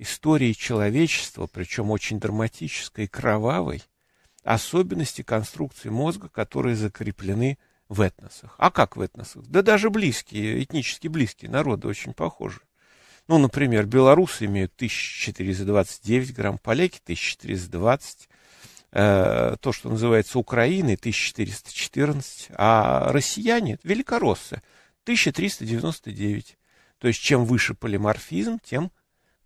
истории человечества, причем очень драматической и кровавой, особенности конструкции мозга, которые закреплены в этносах. А как в этносах? Да даже близкие, этнически близкие народы очень похожи. Ну, например, белорусы имеют 1429 грамм, поляки 1420, то, что называется Украиной, 1414, а россияне, великороссы, 1399. То есть, чем выше полиморфизм, тем,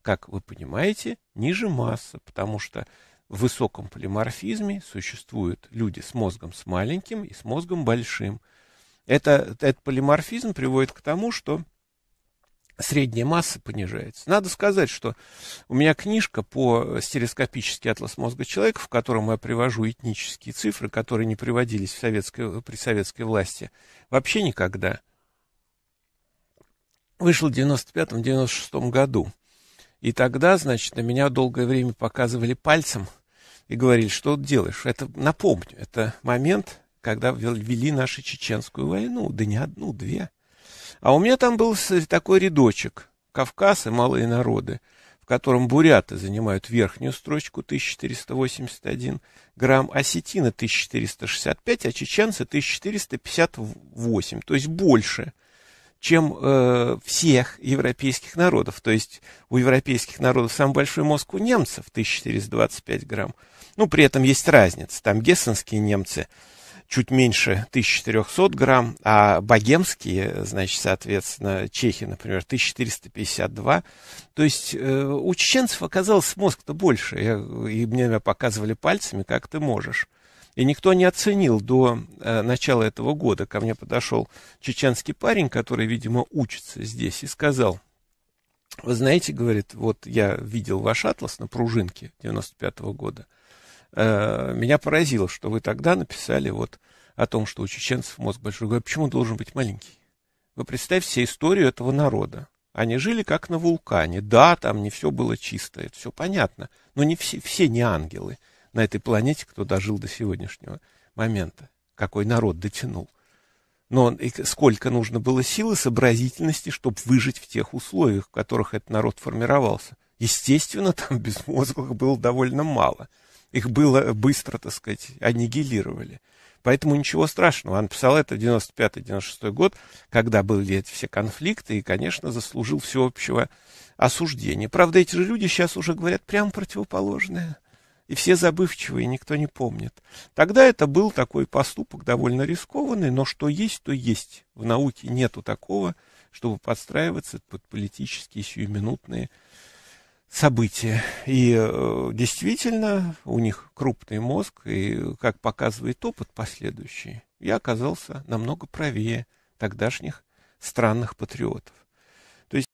как вы понимаете, ниже масса, потому что в высоком полиморфизме существуют люди с мозгом с маленьким и с мозгом большим. Этот полиморфизм приводит к тому, что средняя масса понижается. Надо сказать, что у меня книжка по стереоскопический атлас мозга человека, в котором я привожу этнические цифры, которые не приводились при советской власти вообще никогда. Вышел в 95-96 году. И тогда, значит, на меня долгое время показывали пальцем и говорили, что ты делаешь. Это, напомню, это момент, когда вели нашу чеченскую войну. Да не одну, две. А у меня там был такой рядочек «Кавказ и малые народы», в котором буряты занимают верхнюю строчку 1481 грамм, осетины 1465, а чеченцы 1458, то есть больше, чем всех европейских народов. То есть у европейских народов самый большой мозг у немцев 1425 грамм. Ну, при этом есть разница. Там гессенские немцы чуть меньше 1400 грамм, а богемские, значит, соответственно, чехи, например, 1452. То есть у чеченцев оказалось мозг-то больше, и мне показывали пальцами, как ты можешь. И никто не оценил до начала этого года. Ко мне подошел чеченский парень, который, видимо, учится здесь, и сказал: вы знаете, говорит, вот я видел ваш атлас на пружинке 95-го года. Меня поразило, что вы тогда написали вот о том, что у чеченцев мозг большой. Я говорю, почему он должен быть маленький? Вы представьте себе историю этого народа. Они жили как на вулкане. Да, там не все было чисто, это все понятно. Но не все не ангелы на этой планете, кто дожил до сегодняшнего момента. Какой народ дотянул. Но сколько нужно было сил и сообразительности, чтобы выжить в тех условиях, в которых этот народ формировался. Естественно, там безмозглых было довольно мало. Их было быстро, так сказать, аннигилировали. Поэтому ничего страшного. Он написал это в 95-96 год, когда были эти все конфликты, и, конечно, заслужил всеобщего осуждения. Правда, эти же люди сейчас уже говорят прямо противоположное. И все забывчивые, никто не помнит. Тогда это был такой поступок довольно рискованный, но что есть, то есть. В науке нету такого, чтобы подстраиваться под политические сиюминутные события. И действительно, у них крупный мозг, и, как показывает опыт последующий, я оказался намного правее тогдашних странных патриотов.